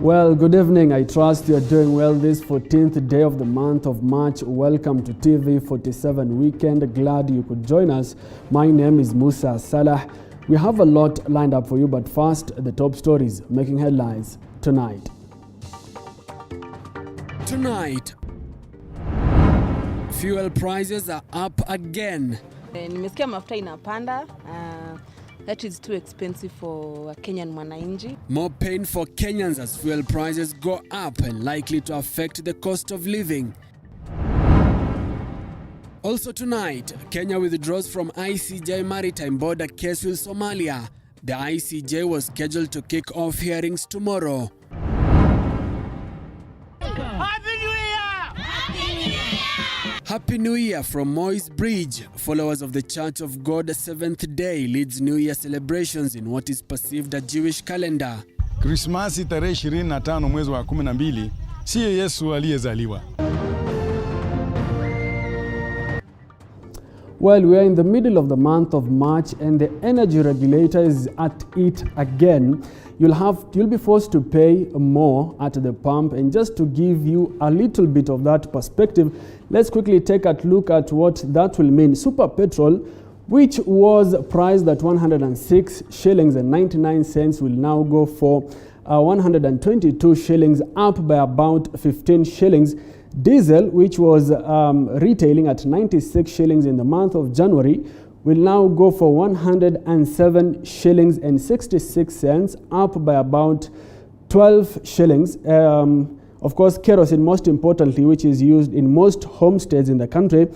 Well, good evening. I trust you're doing well this 14th day of the month of March. Welcome to TV47 Weekend. Glad you could join us. My name is Musa Salah. We have a lot lined up for you, but first, the top stories making headlines tonight. Tonight, fuel prices are up again. Nimesikia mafuta inapanda. That is too expensive for a Kenyan mwananchi. More pain for Kenyans as fuel prices go up and likely to affect the cost of living. Also tonight, Kenya withdraws from ICJ maritime border case with Somalia. The ICJ was scheduled to kick off hearings tomorrow. Happy New Year from Moy's Bridge. Followers of the Church of God Seventh Day leads New Year celebrations in what is perceived a Jewish calendar. Krismasi tarehe 25 mwezi wa 12 siye Yesu aliyezaliwa. Well, we are in the middle of the month of March and the energy regulator is at it again. You'll be forced to pay more at the pump, and just to give you a little bit of that perspective, let's quickly take a look at what that will mean. Super petrol, which was priced at 106 shillings and 99 cents, will now go for 122 shillings, up by about 15 shillings. Diesel, which was retailing at 96 shillings in the month of January, will now go for 107 shillings and 66 cents, up by about 12 shillings. Of course, kerosene, most importantly, which is used in most homesteads in the country,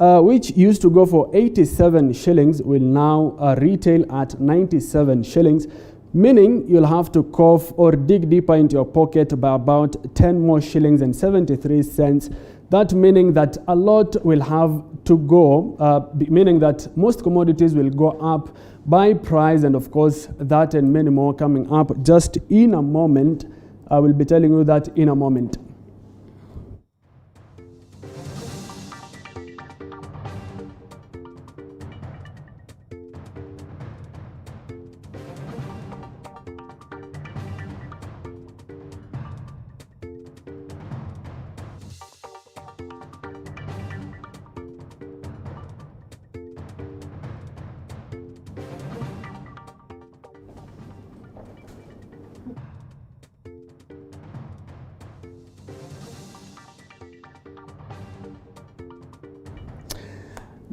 which used to go for 87 shillings, will now retail at 97 shillings. Meaning you'll have to cough or dig deeper into your pocket by about 10 more shillings and 73 cents. That meaning that a lot will have to go, meaning that most commodities will go up by price, and of course that and many more coming up just in a moment. I will be telling you that in a moment.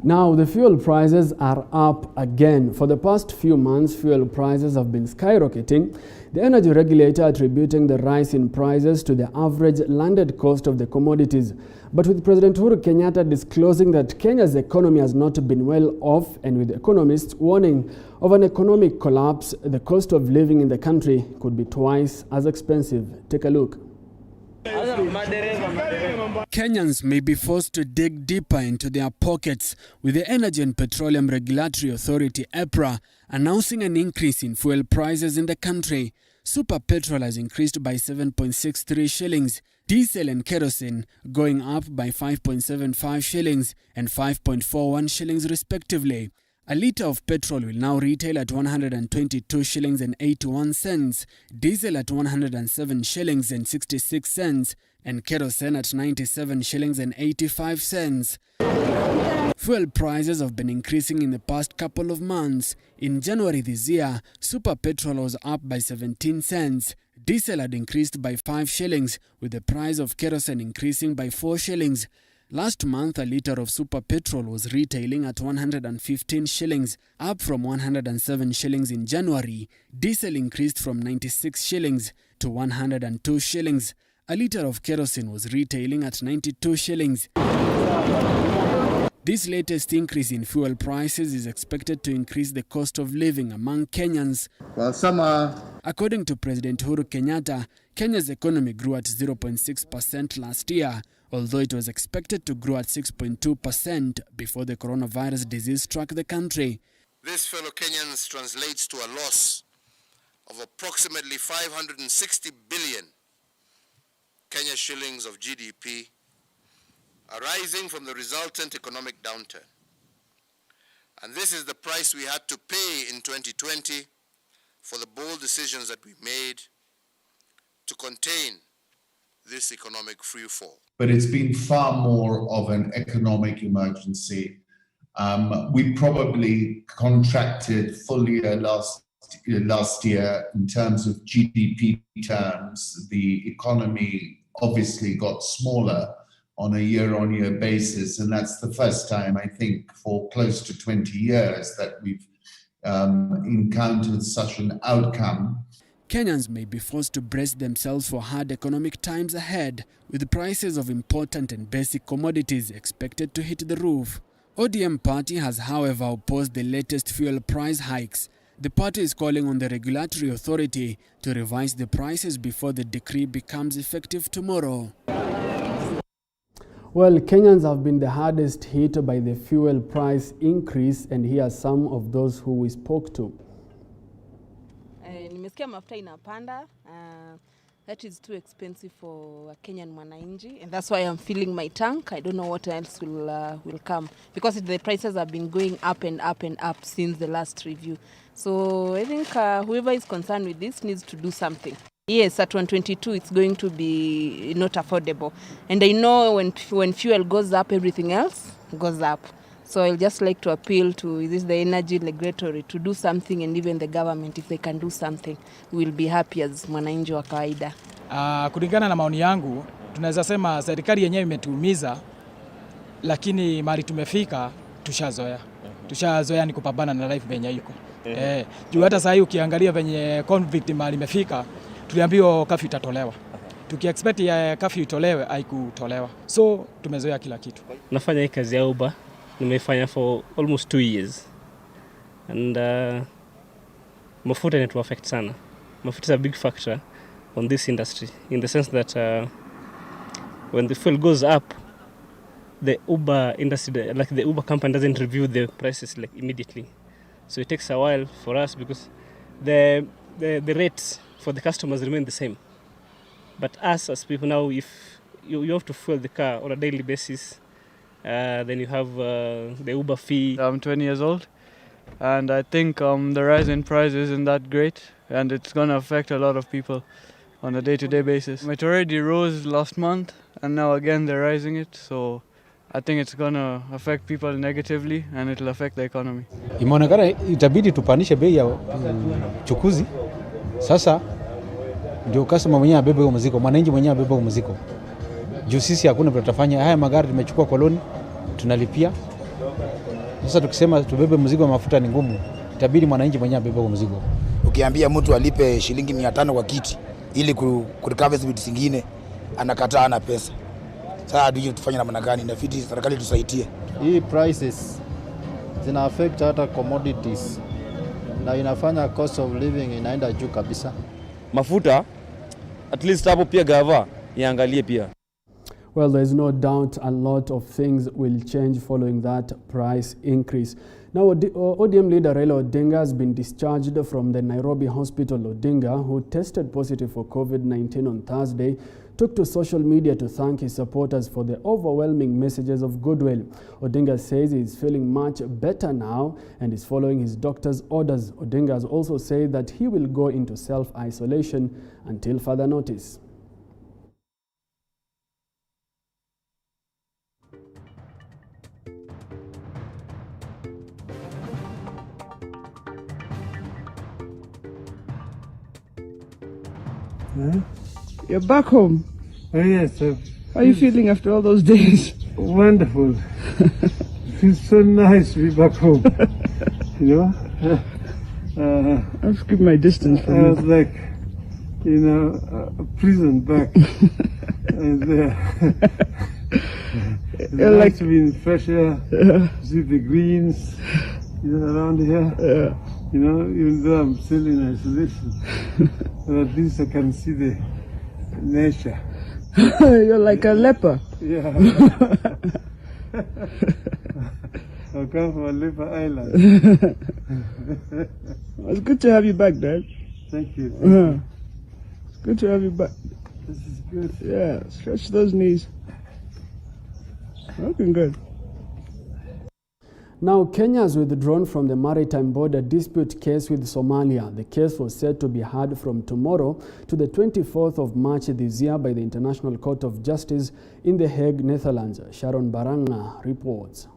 Now, the fuel prices are up again. For the past few months, fuel prices have been skyrocketing. The energy regulator attributing the rise in prices to the average landed cost of the commodities. But with President Uhuru Kenyatta disclosing that Kenya's economy has not been well off, and with economists warning of an economic collapse, the cost of living in the country could be twice as expensive. Take a look. Kenyans may be forced to dig deeper into their pockets, with the Energy and Petroleum Regulatory Authority (EPRA) announcing an increase in fuel prices in the country. Super petrol has increased by 7.63 shillings, diesel and kerosene going up by 5.75 shillings and 5.41 shillings respectively. A litre of petrol will now retail at 122 shillings and 81 cents, diesel at 107 shillings and 66 cents, and kerosene at 97 shillings and 85 cents. Fuel prices have been increasing in the past couple of months. In January this year, super petrol was up by 17 cents. Diesel had increased by 5 shillings, with the price of kerosene increasing by 4 shillings. Last month, a litre of super petrol was retailing at 115 shillings, up from 107 shillings in January. Diesel increased from 96 shillings to 102 shillings. A litre of kerosene was retailing at 92 shillings. This latest increase in fuel prices is expected to increase the cost of living among Kenyans. According to President Uhuru Kenyatta, Kenya's economy grew at 0.6% last year, although it was expected to grow at 6.2% before the coronavirus disease struck the country. This, fellow Kenyans, translates to a loss of approximately 560 billion Kenya shillings of GDP, arising from the resultant economic downturn. And this is the price we had to pay in 2020 for the bold decisions that we made to contain this economic freefall. But it's been far more of an economic emergency. We probably contracted full year last year in terms of GDP terms. The economy obviously got smaller on a year-on-year basis, and that's the first time, I think, for close to 20 years that we've encountered such an outcome. Kenyans may be forced to brace themselves for hard economic times ahead, with the prices of important and basic commodities expected to hit the roof. ODM party has, however, opposed the latest fuel price hikes. The party is calling on the regulatory authority to revise the prices before the decree becomes effective tomorrow. Well, Kenyans have been the hardest hit by the fuel price increase, and here are some of those who we spoke to. Nimesikia mafuta inapanda. That is too expensive for a Kenyan mwananchi, and that's why I'm filling my tank. I don't know what else will come, because the prices have been going up and up and up since the last review. So I think whoever is concerned with this needs to do something. Yes, at 122 it's going to be not affordable, and I know when fuel goes up, everything else goes up. So I'll just like to appeal to the energy regulatory to do something, and even the government, if they can do something, we'll be happy as mwananchi wa kawaida. Kulingana na maoni yangu, tunaweza sema serikali yenyewe imetuumiza, lakini mali tumefika tushazoea. Tushazoea ni kupambana na life venye iko. Juu hata sasa hivi ukiangalia venye convict mali imefika, tuliambiwa curfew itatolewa. Tukiexpect ya curfew itolewe, haikutolewa. So tumezoea kila kitu. Nafanya hii kazi ya Uber. Nimefanya for almost 2 years, and mafuta inatu affect sana. Mafuta is a big factor on this industry, in the sense that when the fuel goes up, the Uber industry, like the Uber company, doesn't review the prices like immediately. So it takes a while for us, because the rates for the customers remain the same. But us as people now, if you have to fuel the car on a daily basis, then you have the Uber fee. I'm 20 years old, and I think the rise in price isn't that great, and it's going to affect a lot of people on a day-to-day basis. It already rose last month, and now again they're rising it, so I think it's going to affect people negatively, and it'll affect the economy. Imeonekana itabidi tupanishe bei ya chukuzi. Sasa ndio customer mwenyewe abebe mzigo, mwananchi mwenyewe abebe mzigo. Juu sisi hakuna tutafanya. Haya magari tumechukua koloni, tunalipia. Sasa tukisema tubebe mzigo wa mafuta ni ngumu. Itabidi mwananchi mwenyewe abebe mzigo. Ukiambia mtu alipe shilingi 500 kwa kiti ili kurecover vitu vingine, anakataa, ana pesa. Sasa hadi tufanye namna gani? Inafiti serikali tusaidie. Hii prices zina affect hata commodities, na inafanya cost of living inaenda juu kabisa. Mafuta at least hapo pia gava iangalie pia. Well, there's no doubt a lot of things will change following that price increase. Now, ODM leader Raila Odinga has been discharged from the Nairobi hospital. Odinga, who tested positive for COVID-19 on Thursday, took to social media to thank his supporters for the overwhelming messages of goodwill. Odinga says he is feeling much better now and is following his doctor's orders. Odinga has also said that he will go into self-isolation until further notice. You're back home? Oh, yes. How are you feeling after all those days? Wonderful. It feels so nice to be back home. You know? I'll keep my distance from you. I was like, you know, a prison back. And it's You're nice like to be in fresh air, see the greens, you know, around here. Yeah. You know, even though I'm still in isolation, but at least I can see the nature. You're like a leper. Yeah. I come from a leper island. It's good to have you back, Dad. Thank you. It's good to have you back. This is good. Yeah, stretch those knees. Looking good. Now, Kenya has withdrawn from the maritime border dispute case with Somalia. The case was set to be heard from tomorrow to the 24th of March this year by the International Court of Justice in The Hague, Netherlands. Sharon Baranga reports.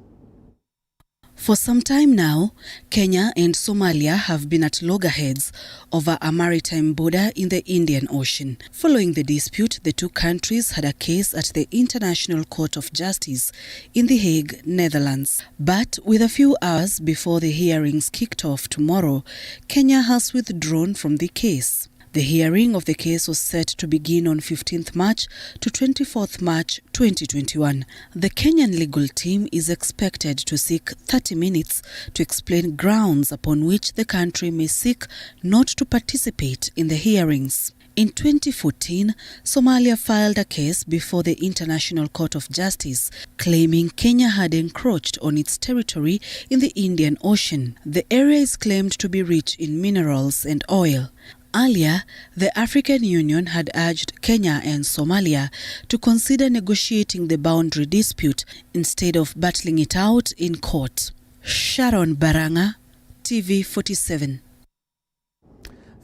For some time now, Kenya and Somalia have been at loggerheads over a maritime border in the Indian Ocean. Following the dispute, the two countries had a case at the International Court of Justice in The Hague, Netherlands. But with a few hours before the hearings kicked off tomorrow, Kenya has withdrawn from the case. The hearing of the case was set to begin on 15th March to 24th March 2021. The Kenyan legal team is expected to seek 30 minutes to explain grounds upon which the country may seek not to participate in the hearings. In 2014, Somalia filed a case before the International Court of Justice, claiming Kenya had encroached on its territory in the Indian Ocean. The area is claimed to be rich in minerals and oil. Earlier, the African Union had urged Kenya and Somalia to consider negotiating the boundary dispute instead of battling it out in court. Sharon Baranga, TV47.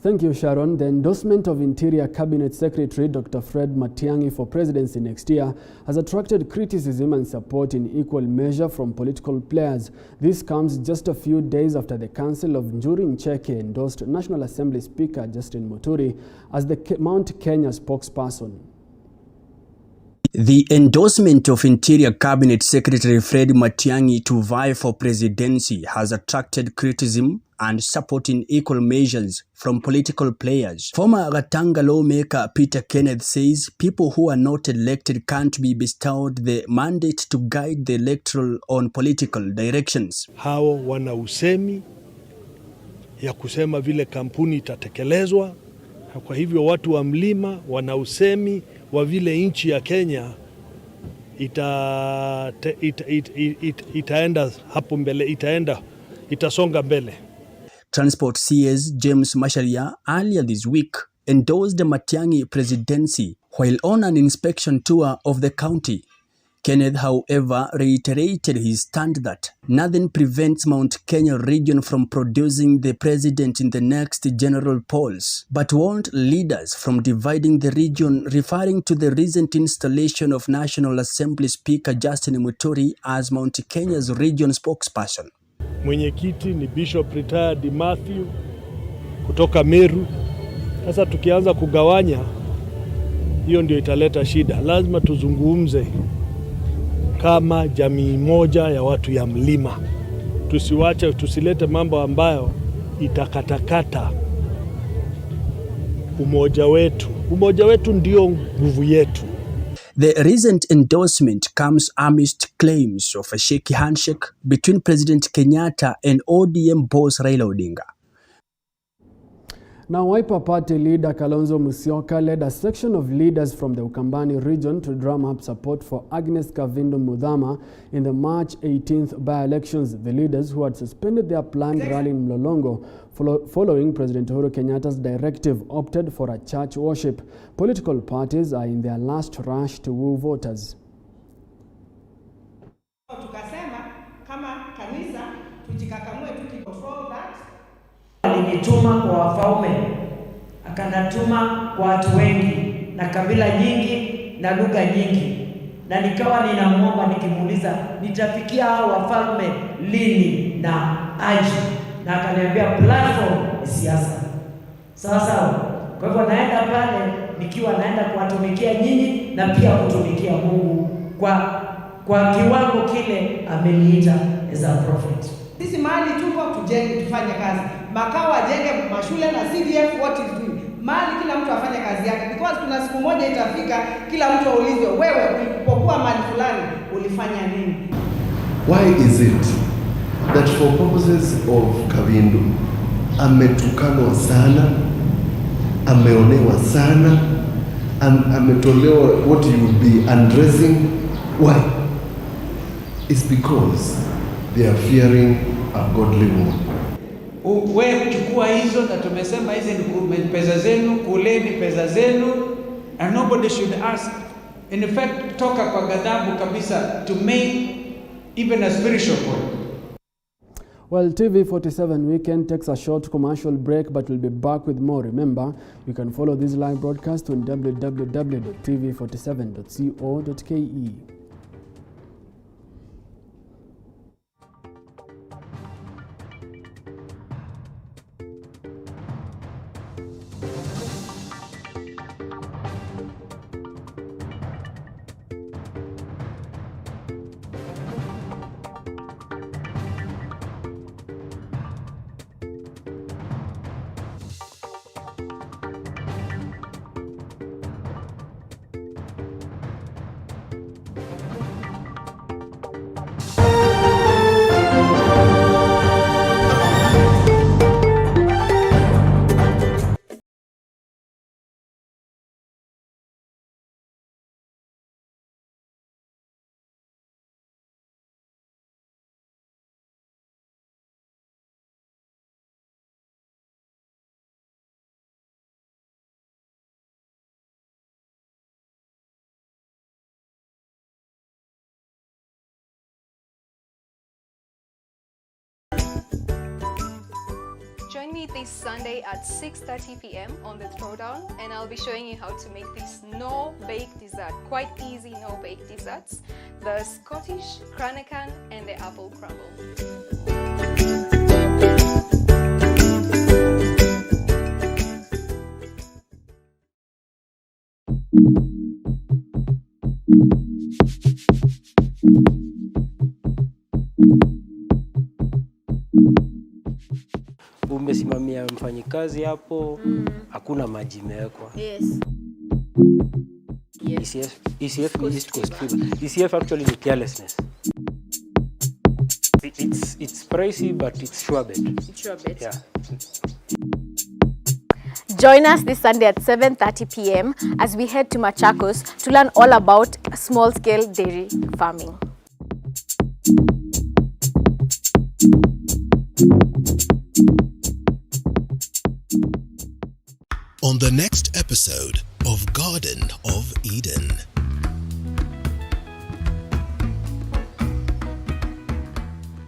Thank you, Sharon. The endorsement of Interior Cabinet Secretary Dr. Fred Matiang'i for presidency next year has attracted criticism and support in equal measure from political players. This comes just a few days after the Council of Njuri Ncheke endorsed National Assembly Speaker Justin Muturi as the Mount Kenya spokesperson. The endorsement of Interior Cabinet Secretary Fred Matiang'i to vie for presidency has attracted criticism and support in equal measures from political players. Former Gatanga lawmaker Peter Kenneth says people who are not elected can't be bestowed the mandate to guide the electoral on political directions. Hao wana usemi ya kusema vile kampuni itatekelezwa. Kwa hivyo watu wa mlima wana usemi wa vile nchi ya Kenya itaenda hapo mbele, itasonga mbele. Transport CS James Macharia earlier this week endorsed the Matiang'i presidency while on an inspection tour of the county. Kenneth, however, reiterated his stand that nothing prevents Mount Kenya region from producing the president in the next general polls, but warned leaders from dividing the region, referring to the recent installation of National Assembly Speaker Justin Muturi as Mount Kenya's region spokesperson. Mwenyekiti ni Bishop Retired Matthew kutoka Meru. Sasa tukianza kugawanya, hiyo ndio italeta shida. Lazima tuzungumze kama jamii moja ya watu ya mlima. Tusilete mambo ambayo itakatakata umoja wetu. Umoja wetu ndio nguvu yetu. The recent endorsement comes amidst claims of a shaky handshake between President Kenyatta and ODM boss Raila Odinga. Now, Wiper Party leader Kalonzo Musyoka led a section of leaders from the Ukambani region to drum up support for Agnes Kavindu Mudhama in the March 18th by-elections. The leaders who had suspended their planned rally in Mlolongo following President Uhuru Kenyatta's directive opted for a church worship. Political parties are in their last rush to woo voters. Alinituma kwa wafalme, akanatuma kwa watu wengi na kabila nyingi na lugha nyingi, na nikawa ninamuomba nikimuuliza nitafikia hao wafalme lini na aje, na akaniambia platform ni siasa. Sawa. Kwa hivyo naenda pale nikiwa naenda kuwatumikia nyinyi na pia kutumikia Mungu kwa kiwango kile ameniita as a prophet. Sisi mahali tuko tujenge, tufanye kazi. Makao ajenge mashule na CDF what is doing. Mahali kila mtu afanye kazi yake, because kuna siku moja itafika kila mtu aulizwe, wewe ulipokuwa mahali fulani ulifanya nini? Why is it that for purposes of Kavindu ametukanwa sana, ameonewa sana, ametolewa what you would be undressing? Why? It's because they are fearing a godly woman. Wewe kuchukua hizo, na tumesema hizi ni pesa zenu, kuleni pesa zenu, and nobody should ask. In fact, toka kwa ghadhabu kabisa to make even a spiritual point. Well, TV47 Weekend takes a short commercial break, but we'll be back with more. Remember, you can follow this live broadcast on www.tv47.co.ke. Join me this Sunday at 6:30 p.m. on the Throwdown, and I'll be showing you how to make this no-bake dessert. Quite easy no-bake desserts. The Scottish Cranachan and the apple crumble. Umesimamia mfanyikazi hapo, hakuna maji imewekwa. Yes. ECF ni East Coast Fever. ECF actually is carelessness. It's pricey, but it's sure bet. It's sure bet. Yeah. Join us this Sunday at 7:30 p.m. as we head to Machakos to learn all about small-scale dairy farming. On the next episode of Garden of Eden.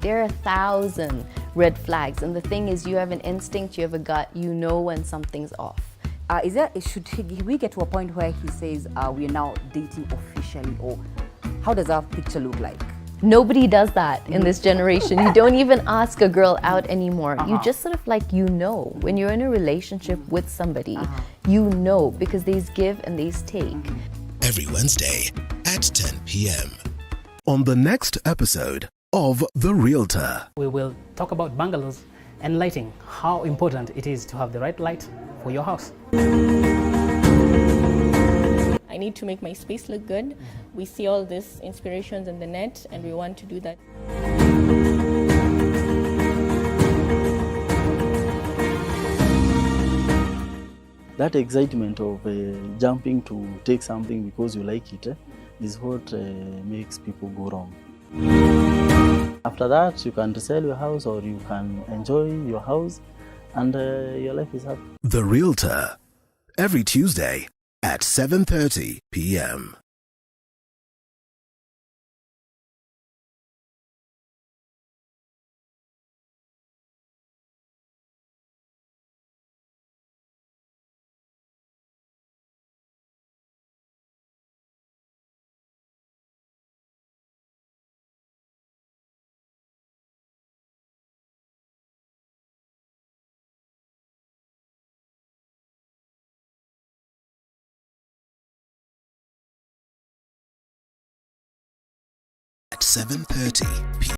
There are 1,000 red flags, and the thing is, you have an instinct, you have a gut, you know when something's off. Should we get to a point where he says we are now dating officially, or how does our picture look like? Nobody does that in this generation. You don't even ask a girl out anymore. You just sort of like, you know, when you're in a relationship with somebody, you know, because there's give and there's take. Every Wednesday at 10 p.m. on the next episode of The Realtor. We will talk about bungalows and lighting, how important it is to have the right light for your house. I need to make my space look good. We see all these inspirations on the net, and we want to do that. That excitement of jumping to take something because you like it is what makes people go wrong. After that, you can resell your house or you can enjoy your house, and your life is happy. The Realtor, every Tuesday at 7:30 p.m. At 7:30 p.m.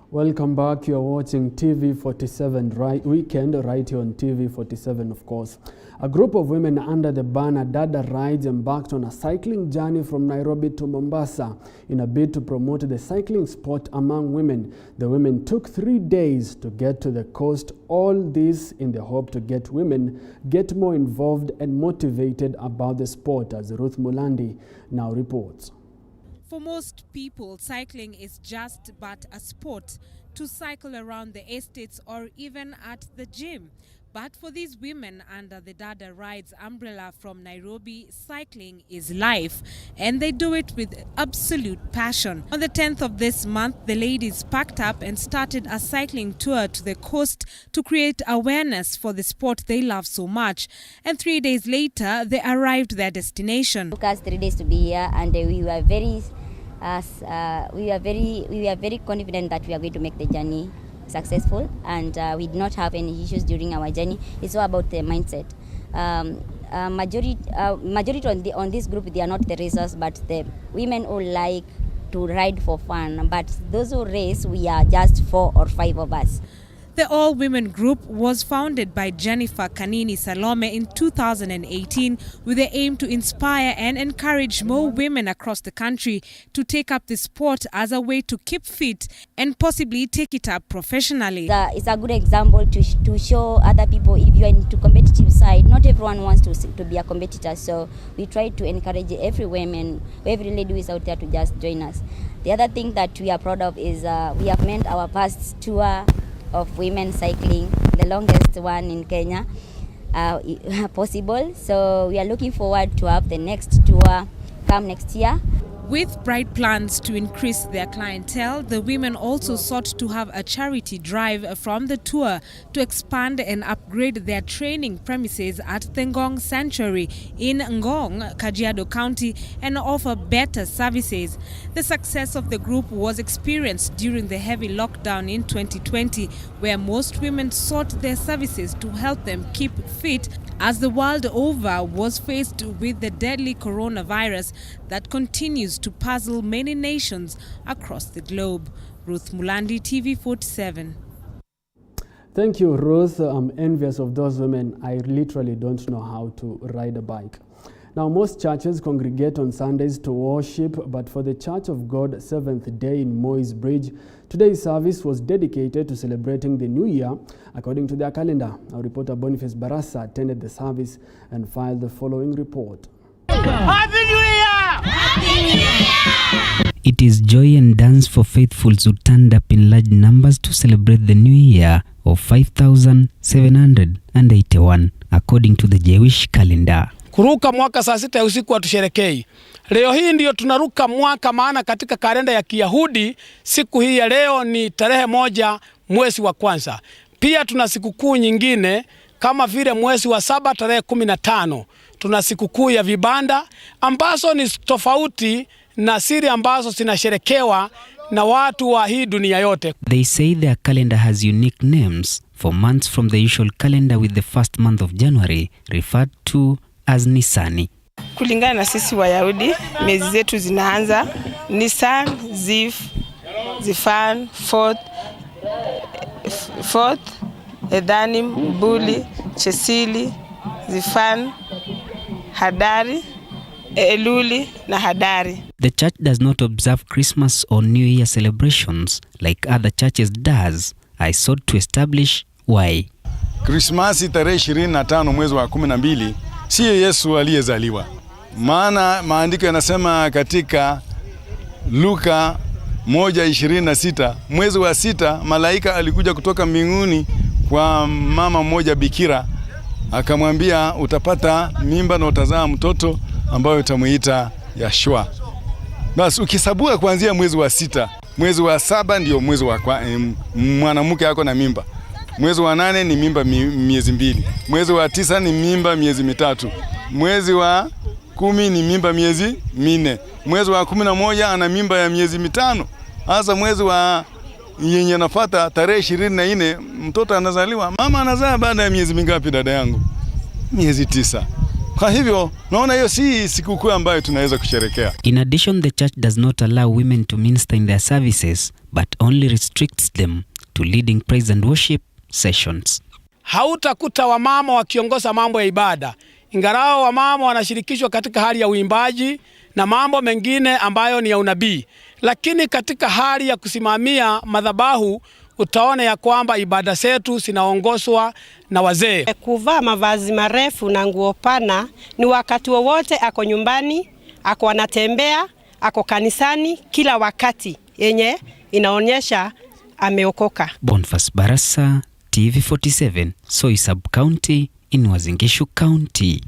Welcome back. You are watching TV47 Weekend right here on TV47, of course. A group of women under the banner Dada Rides embarked on a cycling journey from Nairobi to Mombasa in a bid to promote the cycling sport among women. The women took 3 days to get to the coast, all this in the hope to get women get more involved and motivated about the sport, as Ruth Mulandi now reports. For most people, cycling is just but a sport to cycle around the estates or even at the gym. But for these women under the Dada Rides umbrella from Nairobi, cycling is life, and they do it with absolute passion. On the 10th of this month, the ladies packed up and started a cycling tour to the coast to create awareness for the sport they love so much. And 3 days later, they arrived at their destination. It took us 3 days to be here, and we were very confident that we are going to make the journey successful, and we did not have any issues during our journey. It's all about the mindset. Majority on this group, they are not the racers, but the women who like to ride for fun. But those who race, we are just 4 or 5 of us. The all-women group was founded by Jennifer Kanini Salome in 2018 with the aim to inspire and encourage more women across the country to take up the sport as a way to keep fit and possibly take it up professionally. It's a good example to show other people if you are into competitive side. Not everyone wants to be a competitor, so we try to encourage every woman, every lady who is out there to just join us. The other thing that we are proud of is we have made our first tour of women cycling, the longest one in Kenya possible. So we are looking forward to have the next tour come next year. With bright plans to increase their clientele, the women also sought to have a charity drive from the tour to expand and upgrade their training premises at the Ngong Sanctuary in Ngong, Kajiado County, and offer better services. The success of the group was experienced during the heavy lockdown in 2020, where most women sought their services to help them keep fit as the world over was faced with the deadly coronavirus that continues to puzzle many nations across the globe. Ruth Mulandi, TV47. Thank you, Ruth. I'm envious of those women. I literally don't know how to ride a bike. Now, most churches congregate on Sundays to worship, but for the Church of God Seventh Day in Moy's Bridge, today's service was dedicated to celebrating the new year according to their calendar. Our reporter Boniface Barasa attended the service and filed the following report. Happy New Year! Happy New Year! It is joy and dance for faithfuls who turned up in large numbers to celebrate the new year of 5,781 according to the Jewish calendar. Kuruka mwaka saa 6 ya usiku hatusherekei. Leo hii ndio tunaruka mwaka, maana katika kalenda ya Kiyahudi siku hii ya leo ni tarehe 1 mwezi wa kwanza. Pia tuna sikukuu nyingine kama vile mwezi wa 7 tarehe 15. Tuna sikukuu ya vibanda ambazo ni tofauti na siri ambazo zinasherekewa na watu wa hii dunia yote. They say their calendar has unique names for months from the usual calendar, with the first month of January referred to as Nisani. Kulingana na sisi Wayahudi, miezi zetu zinaanza Nisan, Ziv, Zifan, Fourth, Edanim, Buli, Chesili, Zifan, Hadari, Eluli na Hadari. The church does not observe Christmas or New Year celebrations like other churches does. I sought to establish why. Krismasi tarehe 25 mwezi wa 12 siyo Yesu aliyezaliwa. Maana maandiko yanasema katika Luka 1:26, mwezi wa 6 malaika alikuja kutoka mbinguni kwa mama mmoja bikira, akamwambia utapata mimba na utazaa mtoto ambaye utamuita Yashua. Basi ukisabua kuanzia mwezi wa 6, mwezi wa 7 ndio mwezi wa mwanamke yako na mimba. Mwezi wa 8 ni mimba miezi 2. Mwezi wa 9 ni mimba miezi 3. Mwezi wa 10 ni mimba miezi 4. Mwezi wa 11 ana mimba ya miezi 5. Hasa mwezi wa yenye nafuata tarehe 24 mtoto anazaliwa. Mama anazaa baada ya miezi mingapi dada yangu? Miezi 9. Kwa hivyo naona hiyo si sikukuu ambayo tunaweza kusherehekea. In addition, the church does not allow women to minister in their services, but only restricts them to leading praise and worship sessions. hautakuta wamama wakiongoza mambo ya ibada. Ingawa wamama wanashirikishwa katika hali ya uimbaji na mambo mengine ambayo ni ya unabii, lakini katika hali ya kusimamia madhabahu utaona ya kwamba ibada zetu zinaongozwa na wazee. Kuvaa mavazi marefu na nguo pana ni wakati wowote ako nyumbani, ako anatembea, ako kanisani, kila wakati yenye inaonyesha ameokoka. Boniface Barasa, TV47, Soi Sub-County in Uasin Gishu County.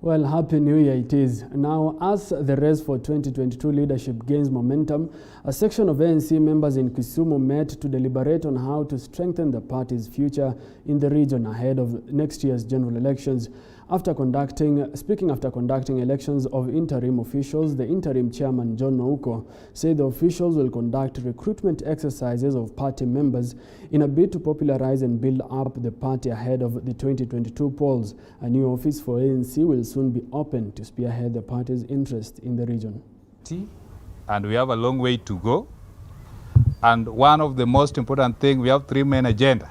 Well, Happy New Year it is. Now, as the race for 2022 leadership gains momentum, a section of ANC members in Kisumu met to deliberate on how to strengthen the party's future in the region ahead of next year's general elections. Speaking after conducting elections of interim officials, the interim chairman, John Nouko, said the officials will conduct recruitment exercises of party members in a bid to popularize and build up the party ahead of the 2022 polls. A new office for ANC will soon be open to spearhead the party's interest in the region. And we have a long way to go. And one of the most important things, we have 3 main agenda,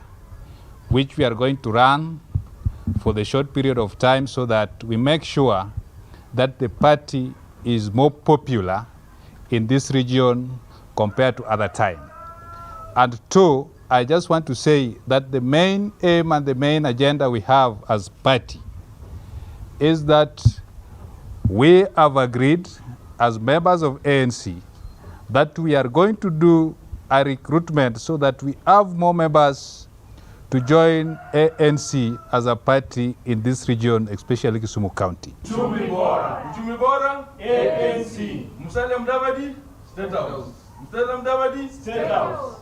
which we are going to run for the short period of time so that we make sure that the party is more popular in this region compared to other time. And 2, I just want to say that the main aim and the main agenda we have as party is that we have agreed as members of ANC that we are going to do a recruitment so that we have more members to join ANC as a party in this region, especially Kisumu County. Uchumi bora, ANC. Musalia Mudavadi, State House. Musalia Mudavadi, State House.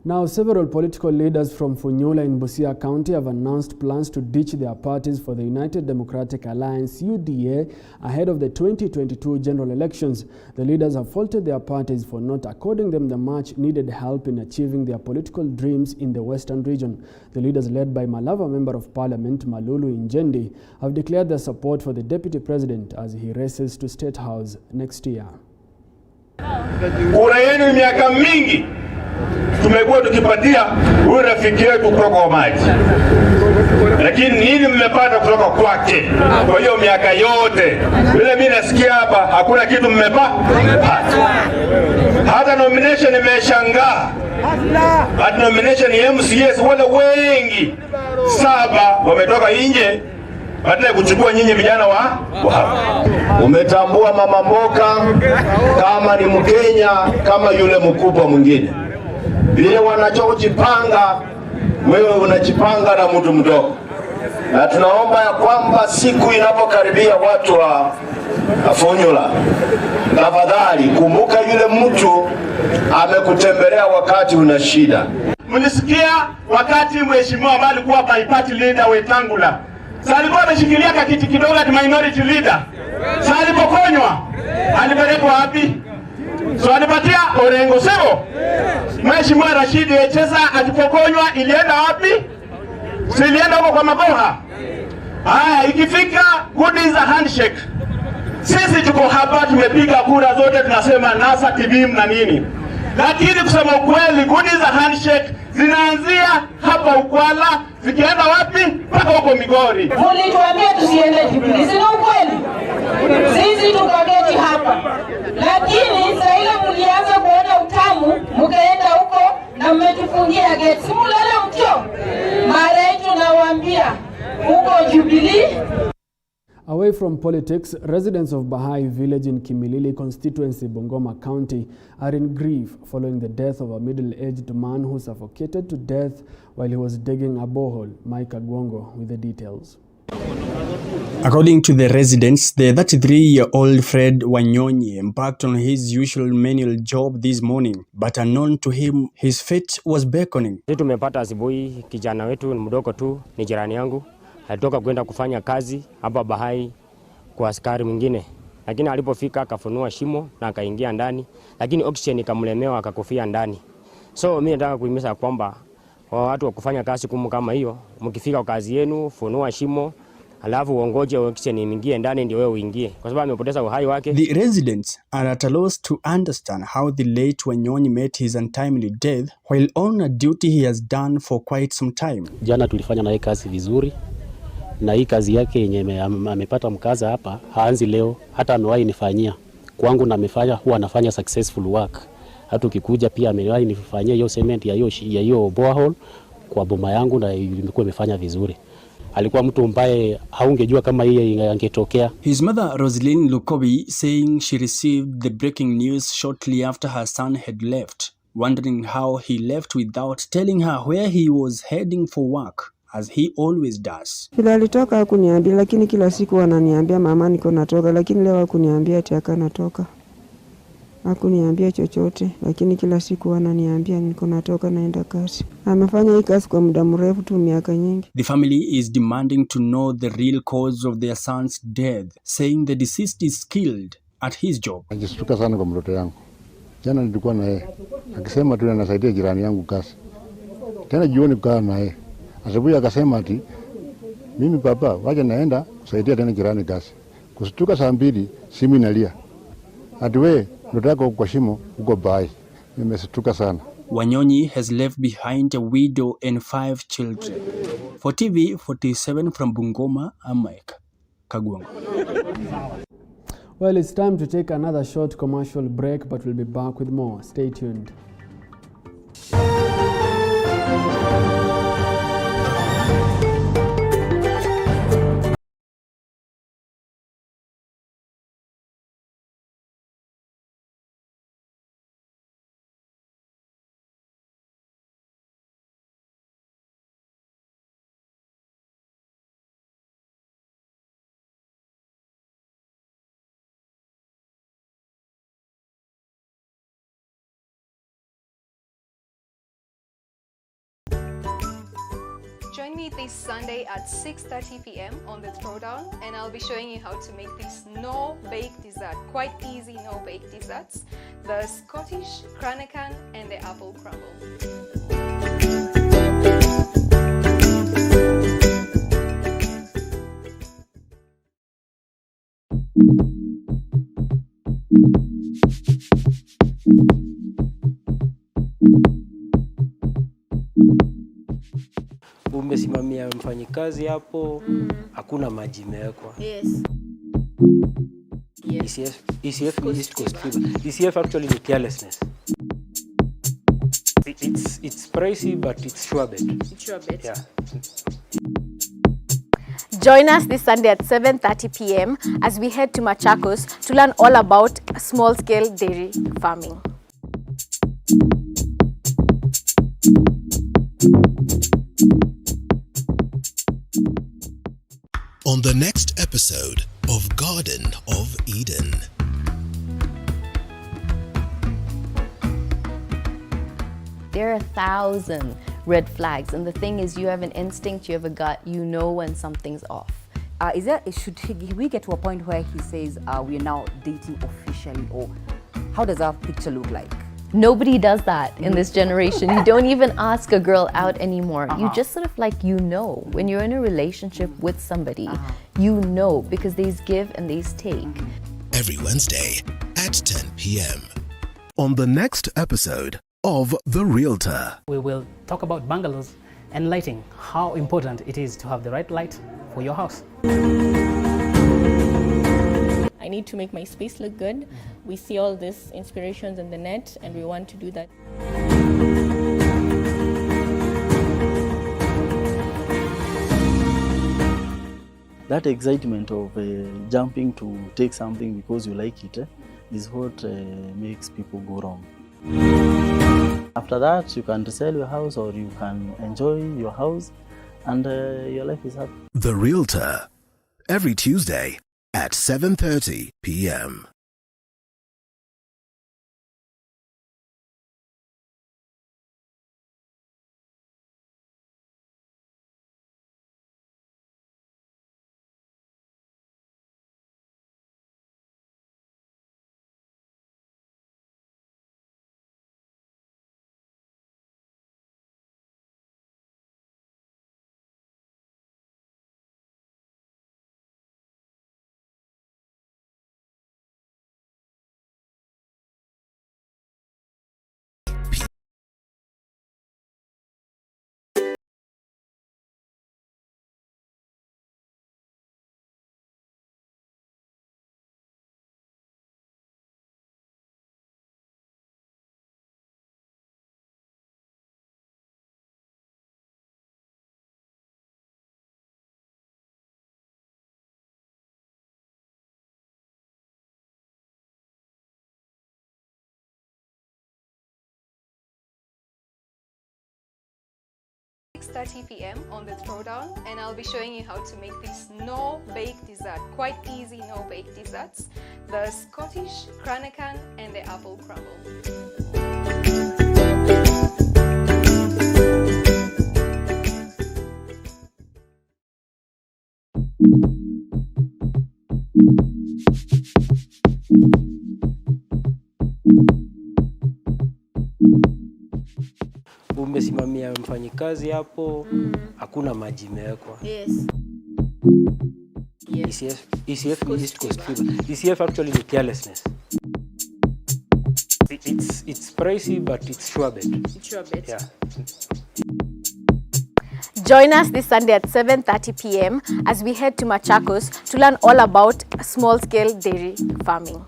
Now, several political leaders from Funyula in Busia County have announced plans to ditch their parties for the United Democratic Alliance (UDA) ahead of the 2022 general elections. The leaders have faulted their parties for not according them the much needed help in achieving their political dreams in the western region. The leaders, led by Malava Member of Parliament Malulu Injendi, have declared their support for the Deputy President as he races to State House next year. Kura yenu miaka mingi tumekuwa tukipatia huyu rafiki yetu kutoka maji, lakini nini mmepata kutoka kwake? Kwa hiyo miaka yote vile mimi nasikia hapa hakuna kitu mmepata. Hata nomination imeshangaa, hata nomination ya MCS wale wengi 7 wametoka nje badala ya kuchukua nyinyi vijana wa hapa. Umetambua mama mboka kama ni Mkenya kama yule mkubwa mwingine. Vile wanachojipanga, wewe unajipanga na mtu mdogo. Na tunaomba ya kwamba siku inapokaribia watu wa Funyula, tafadhali kumbuka yule mtu amekutembelea wakati una shida. Mlisikia wakati mheshimiwa ambaye alikuwa by party leader Wetangula, sasa alikuwa ameshikilia kakiti kidogo at minority leader. Sasa alipokonywa alipelekwa wapi? So alipatia Orengo sebo. Mheshimiwa Rashid Echeza alipokonywa ilienda wapi? Si ilienda huko kwa Maboha. Haya, ikifika good is a handshake. Sisi tuko hapa tumepiga kura zote tunasema NASA TV na nini. Lakini kusema kweli good is a handshake zinaanzia hapa Ukwala zikienda wapi? Mpaka huko Migori. Mlituambia tusiende Jubilee, si ukweli? Sisi tukageti hapa. Lakini sasa ile mlianza kuona utamu, mkaenda huko na mmetufungia geti. Si mlala mcho. Mara yetu nawaambia huko Jubilee. Away from politics, residents of Bahai village in Kimilili constituency, Bungoma County, are in grief following the death of a middle-aged man who suffocated to death while he was digging a borehole. Mike Agwongo with the details. According to the residents, the 33-year-old Fred Wanyonyi embarked on his usual manual job this morning, but unknown to him, his fate was beckoning. Tumepata asubuhi kijana wetu mdogo tu, ni jirani yangu. Alitoka kwenda kufanya kazi hapa Bahai kwa askari mwingine. Lakini alipofika akafunua shimo na akaingia ndani, lakini oxygen ikamlemewa akakufia ndani. So mimi nataka kuhimiza kwamba watu wa kufanya kazi kama hiyo, mkifika kazi yenu, funua shimo, alafu uongoje wakisha niingie ndani ndio wewe uingie, kwa sababu amepoteza uhai wake. The residents are at a loss to understand how the late Wanyonyi met his untimely death while on a duty he has done for quite some time. Jana tulifanya naye kazi vizuri, na hii kazi yake yenye amepata mkaza hapa haanzi leo, hata amewahi nifanyia kwangu na amefanya, huwa anafanya successful work. Hata ukikuja pia amewahi nifanyia hiyo cement ya hiyo borehole kwa boma yangu na imekuwa imefanya vizuri. Alikuwa mtu ambaye haungejua kama yeye angetokea. His mother Roslyn Lukobi saying she received the breaking news shortly after her son had left, wondering how he left without telling her where he was heading for work, as he always does. Kila alitoka hakuniambia, lakini kila siku ananiambia mama niko natoka, lakini leo hakuniambia ati akanatoka. Hakuniambia chochote, lakini kila siku ananiambia niko natoka naenda kazi. Amefanya hii kazi kwa muda mrefu tu, miaka nyingi. The family is demanding to know the real cause of their son's death, saying the deceased is skilled at his job. Najishtuka sana kwa mtoto yangu. Jana nilikuwa na yeye. Akisema tu anasaidia jirani yangu kazi. Tena jioni kukaa na yeye. Asubuhi akasema ati mimi baba waje naenda kusaidia tena jirani kazi. Kushtuka saa 2 simu inalia. Ati wewe ndio kwa shimo uko bai. Nimeshtuka sana. Wanyonyi has left behind a widow and 5 children. For TV47 from Bungoma, I'm Mike Kagwanga. Well, it's time to take another short commercial break, but we'll be back with more. Stay tuned. Join me this Sunday at 6:30 p.m. on the Throwdown, and I'll be showing you how to make this no-bake dessert. Quite easy no-bake desserts. The Scottish Cranachan and the apple crumble. Umesimamia mfanyikazi hapo, hakuna maji imewekwa. Yes. ECF ni East Coast Fever. ECF actually is carelessness. It's pricey, but it's sure bet. It's sure bet. Yeah. Join us this Sunday at 7:30 p.m. as we head to Machakos to learn all about small-scale dairy farming. On the next episode of Garden of Eden. There are 1,000 red flags, and the thing is, you have an instinct, you have a gut, you know when something's off. Should we get to a point where he says we are now dating officially, or how does our picture look like? Nobody does that in this generation. You don't even ask a girl out anymore. You just sort of like, you know, when you're in a relationship with somebody, you know, because there's give and there's take. Every Wednesday at 10 p.m. On the next episode of The Realtor. We will talk about bungalows and lighting, how important it is to have the right light for your house. I need to make my space look good. We see all these inspirations in the net, and we want to do that. That excitement of jumping to take something because you like it is what makes people go wrong. After that, you can resell your house or you can enjoy your house and your life is happy. The Realtor. Every Tuesday at 7:30 p.m. 6:30 p.m. on the Throwdown, and I'll be showing you how to make this no-bake dessert. Quite easy no-bake desserts. The Scottish Cranachan and the apple crumble. Umesimamia mfanyikazi hapo, hakuna maji imewekwa. Yes. ECF ni East Coast Fever. ECF actually is carelessness. It's pricey, but it's sure bet. It's sure bet. Yeah. Join us this Sunday at 7:30 p.m. as we head to Machakos to learn all about small-scale dairy farming.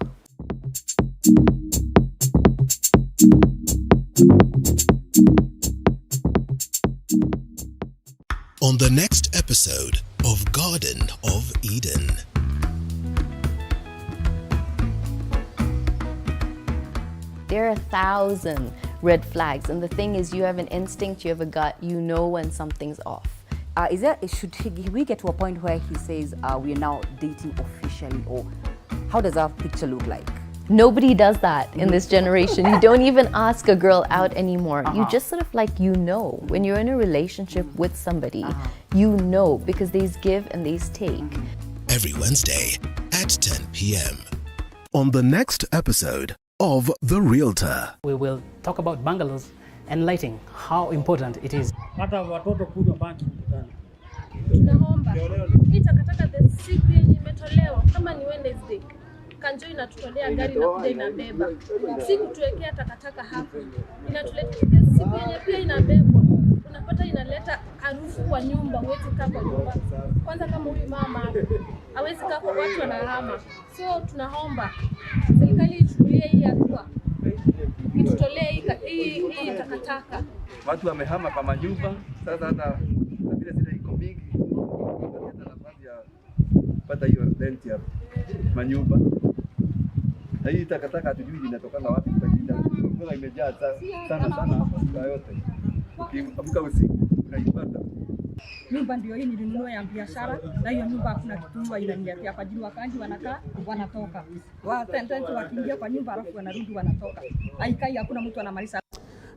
On the next episode of Garden of Eden. There are 1,000 red flags, and the thing is, you have an instinct, you have a gut, you know when something's off. Should we get to a point where he says we are now dating officially, or how does our picture look like? Nobody does that in this generation. You don't even ask a girl out anymore. You just sort of like, you know, when you're in a relationship with somebody, you know, because there's give and there's take. Every Wednesday at 10 p.m. On the next episode of The Realtor. We will talk about bungalows and lighting, how important it is. Tunaomba hii takataka the siku yenye imetolewa kama ni Wednesday, Kanjo inatutolea gari na kuja inabeba. Si kutuwekea takataka hapo. Inatuletea siku yenye pia inabebwa. Unapata inaleta harufu kwa nyumba, huwezi kaa kwa nyumba. Kwanza kama huyu mama hawezi kaa kwa watu wanahama. So tunaomba serikali ichukulie hii hatua. Itutolee hii takataka. Watu wamehama kwa manyumba, sasa hata vile zile iko mingi, hata nafasi ya kupata hiyo rent ya manyumba. Na hii takataka hatujui inatokana wapi, kwa jina imejaa sana hapa yote. Ukiamka usiku unaipata. Nyumba ndio hii nilinunua ya biashara, na hiyo nyumba hakuna kitu huwa inaniletea hapa juu, wakaji wanakaa wanatoka. Watendenzi wakiingia kwa nyumba alafu wanarudi wanatoka. Haikai, hakuna mtu anamaliza.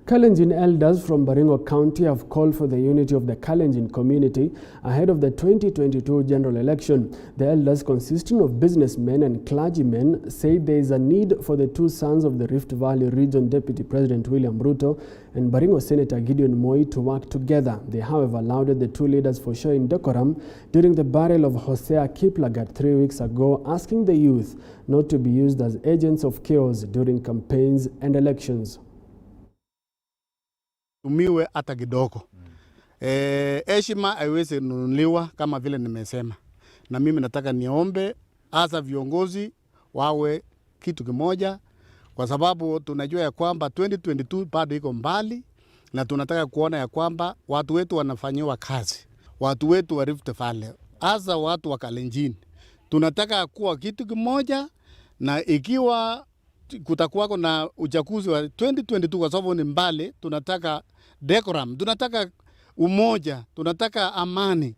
Kalenjin elders from Baringo County have called for the unity of the Kalenjin community ahead of the 2022 general election. The elders, consisting of businessmen and clergymen, say there is a need for the two sons of the Rift Valley Region Deputy President William Ruto and Baringo Senator Gideon Moi to work together. They, however, lauded the two leaders for showing decorum during the burial of Hosea Kiplagat 3 weeks ago, asking the youth not to be used as agents of chaos during campaigns and elections. Tumiwe hata kidogo. Heshima haiwezi nunuliwa kama vile nimesema. Na mimi nataka niombe hasa viongozi wawe kitu kimoja, kwa sababu tunajua ya kwamba 2022 bado iko mbali, na tunataka kuona ya kwamba watu wetu wanafanyiwa kazi. Watu wetu wa Rift Valley, hasa watu wa Kalenjin. Tunataka kuwa kitu kimoja, na ikiwa kutakuwa na uchaguzi wa 2022 kwa sababu ni mbali, tunataka decorum, tunataka umoja, tunataka amani.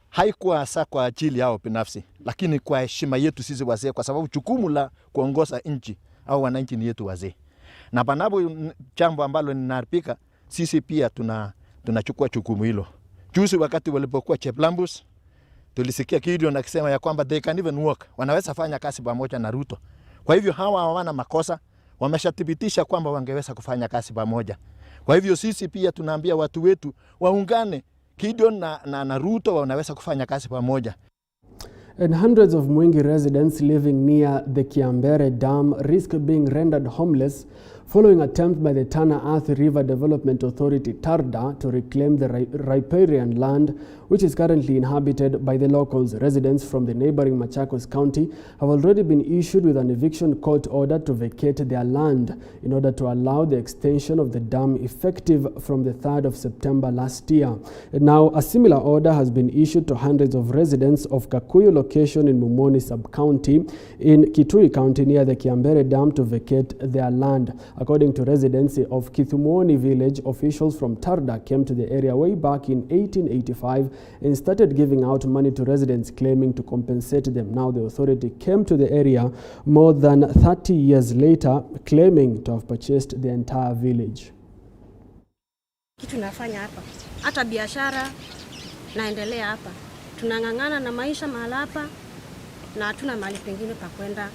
Haikuwa hasa kwa ajili yao binafsi, lakini kwa heshima yetu sisi wazee, kwa sababu jukumu la kuongoza nchi au wananchi ni yetu wazee. Na panapo jambo ambalo linaripika, sisi pia tunachukua jukumu hilo. Juzi wakati walipokuwa Cheplambus, tulisikia Gideon akisema ya kwamba they can even work, wanaweza fanya kazi pamoja na Ruto. Kwa hivyo hawa hawana makosa, wameshathibitisha kwamba wangeweza kufanya kazi pamoja. Kwa hivyo sisi pia tunaambia watu wetu waungane, Gideon na Ruto wanaweza kufanya kazi pamoja. And hundreds of Mwingi residents living near the Kiambere Dam risk being rendered homeless following attempt by the Tana Athi River Development Authority (TARDA) to reclaim the riparian land, which is currently inhabited by the locals. Residents from the neighboring Machakos County have already been issued with an eviction court order to vacate their land in order to allow the extension of the dam effective from the 3rd of September last year. And now, a similar order has been issued to hundreds of residents of Kakuyu location in Mumoni sub-county in Kitui County near the Kiambere Dam to vacate their land. According to residents of Kithumoni village, officials from Tarda came to the area way back in 1885 and started giving out money to residents, claiming to compensate them. Now the authority came to the area more than 30 years later, claiming to have purchased the entire village. Kitu nafanya hapa, hata biashara naendelea hapa. Tunang'ang'ana na maisha mahali hapa na hatuna mahali pengine pa kwenda.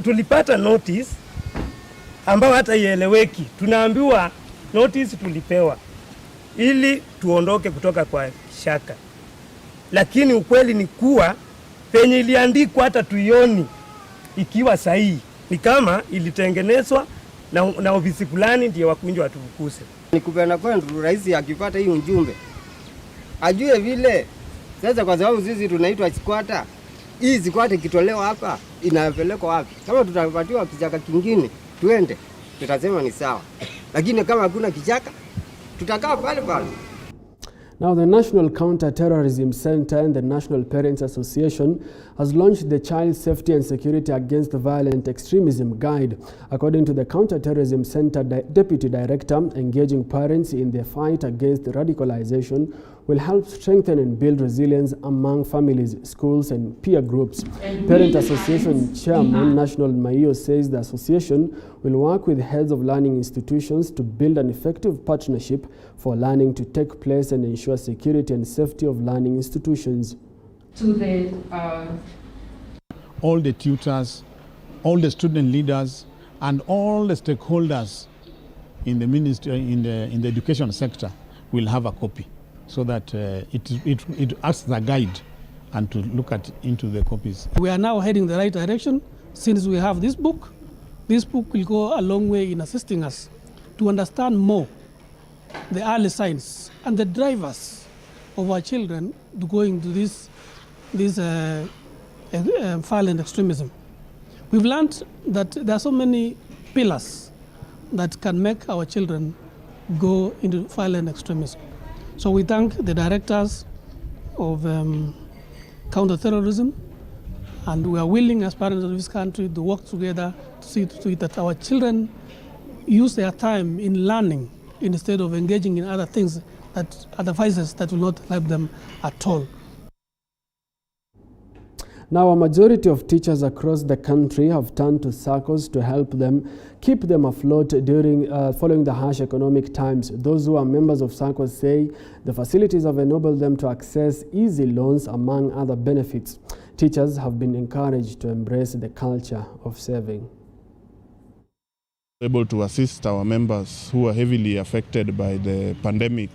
Tulipata notice ambao hata ieleweki. Tunaambiwa notice tulipewa ili tuondoke kutoka kwa shaka. Lakini ukweli ni kuwa penye iliandikwa hata tuioni ikiwa sahihi. Ni kama ilitengenezwa na ofisi fulani ndio wakunjwa watukuse. Nikupenda kwetu rais akipata hii ujumbe ajue vile sasa, kwa sababu sisi tunaitwa squatter. Hii squatter ikitolewa hapa inapelekwa wapi? Kama tutapatiwa kichaka kingine tuende, tutasema ni sawa, lakini kama hakuna kichaka tutakaa pale pale. Now, the National Counter-Terrorism Center and the National Parents Association has launched the Child Safety and Security Against Violent Extremism Guide. According to the Counter-Terrorism Center Deputy Director, engaging parents in the fight against radicalization will help strengthen and build resilience among families, schools and peer groups. Parent Association Chairman National Maio says the association will work with heads of learning institutions to build an effective partnership for learning to take place and ensure security and safety of learning institutions. All the tutors, all the student leaders, and all the stakeholders in the ministry, in the education sector, will have a copy, so that it acts as a guide and to look into the copies. We are now heading the right direction since we have this book. This book will go a long way in assisting us to understand more the early signs and the drivers of our children to go into this violent extremism. We've learned that there are so many pillars that can make our children go into violent extremism. So we thank the directors of counter-terrorism, and we are willing as parents of this country to work together to see to it that our children use their time in learning instead of engaging in other things, that other vices that will not help them at all. Now, a majority of teachers across the country have turned to SACCOs to help them keep them afloat following the harsh economic times. Those who are members of SACCOs say the facilities have enabled them to access easy loans, among other benefits. Teachers have been encouraged to embrace the culture of saving. Able to assist our members who are heavily affected by the pandemic,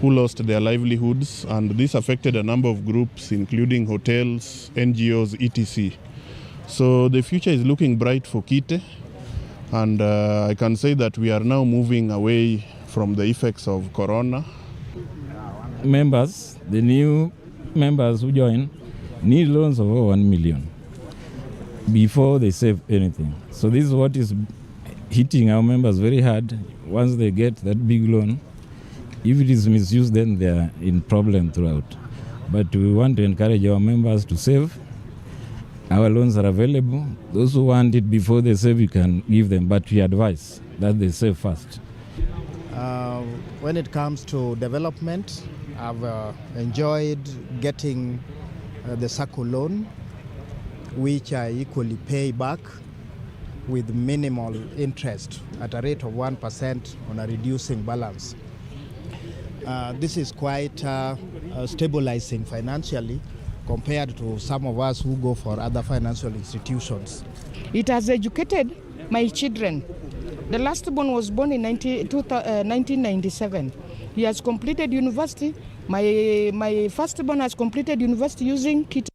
who lost their livelihoods, and this affected a number of groups, including hotels, NGOs, etc. So the future is looking bright for Kite, and I can say that we are now moving away from the effects of Corona. Members, the new members who join, need loans of over 1 million before they save anything. So this is what is hitting our members very hard. Once they get that big loan, if it is misused, then they are in problem throughout. But we want to encourage our members to save. Our loans are available. Those who want it before they save, you can give them, but we advise that they save first. When it comes to development, I've enjoyed getting the SACCO loan, which I equally pay back with minimal interest at a rate of 1% on a reducing balance. This is quite stabilizing financially compared to some of us who go for other financial institutions. It has educated my children. The last born was born in 1997. He has completed university. My firstborn has completed university using Kit.